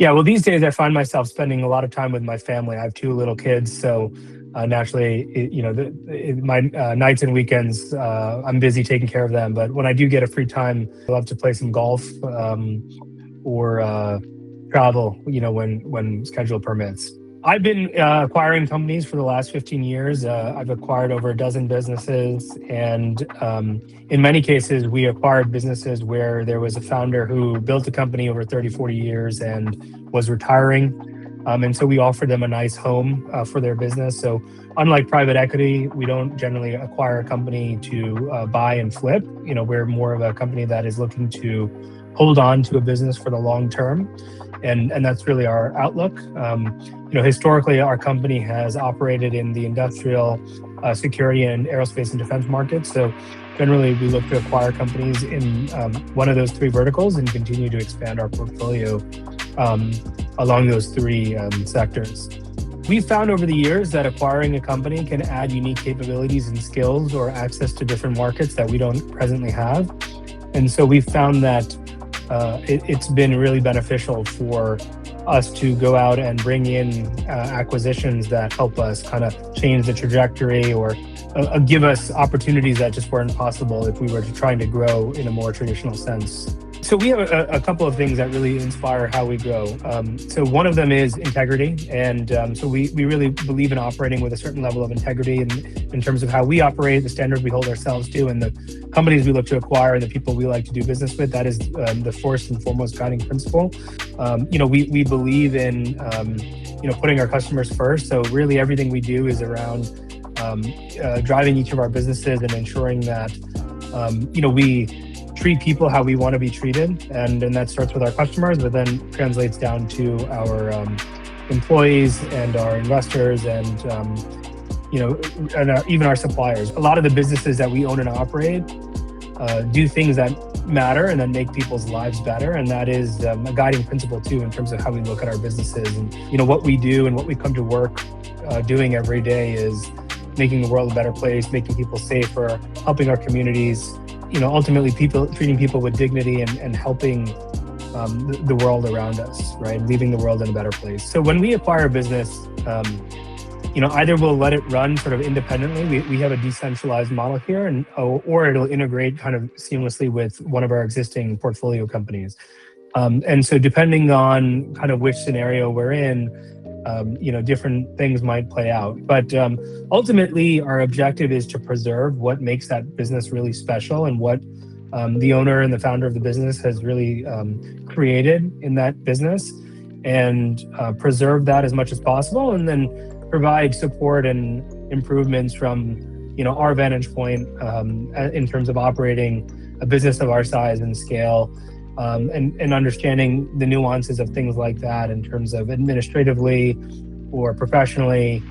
Yeah, well, these days I find myself spending a lot of time with my family. I have two little kids, so naturally, my nights and weekends, I'm busy taking care of them. But when I do get a free time, I love to play some golf or travel. When schedule permits. I've been acquiring companies for the last 15 years. I've acquired over a dozen businesses, and in many cases, we acquired businesses where there was a founder who built a company over 30, 40 years and was retiring. And so we offered them a nice home for their business. So unlike private equity, we don't generally acquire a company to buy and flip. We're more of a company that is looking to hold on to a business for the long term. And that's really our outlook. Historically, our company has operated in the industrial, security, and aerospace and defense markets. So generally, we look to acquire companies in one of those three verticals and continue to expand our portfolio along those three sectors. We've found over the years that acquiring a company can add unique capabilities and skills or access to different markets that we don't presently have. And so we've found that it's been really beneficial for us to go out and bring in acquisitions that help us kind of change the trajectory or give us opportunities that just weren't possible if we were trying to grow in a more traditional sense. So we have a couple of things that really inspire how we grow. So one of them is integrity. And so we really believe in operating with a certain level of integrity in terms of how we operate, the standards we hold ourselves to, and the companies we look to acquire and the people we like to do business with. That is the first and foremost guiding principle. We believe in putting our customers first. So really everything we do is around driving each of our businesses and ensuring that we treat people how we want to be treated, and that starts with our customers, but then translates down to our employees and our investors and even our suppliers. A lot of the businesses that we own and operate do things that matter and that make people's lives better, and that is a guiding principle too in terms of how we look at our businesses. And what we do and what we come to work doing every day is making the world a better place, making people safer, helping our communities. Ultimately treating people with dignity and helping the world around us, right? Leaving the world in a better place. So when we acquire a business, either we'll let it run sort of independently. We have a decentralized model here, or it'll integrate kind of seamlessly with one of our existing portfolio companies. And so depending on kind of which scenario we're in, different things might play out. But ultimately, our objective is to preserve what makes that business really special and what the owner and the founder of the business has really created in that business, and preserve that as much as possible, and then provide support and improvements from our vantage point in terms of operating a business of our size and scale. And understanding the nuances of things like that in terms of administratively or professionally,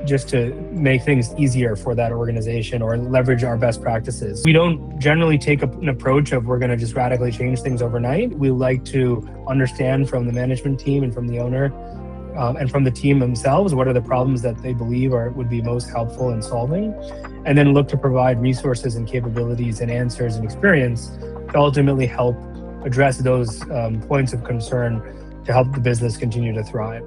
just to make things easier for that organization or leverage our best practices. We don't generally take an approach of we're going to just radically change things overnight. We like to understand from the management team and from the owner and from the team themselves what are the problems that they believe would be most helpful in solving, and then look to provide resources and capabilities and answers and experience to ultimately help address those points of concern to help the business continue to thrive.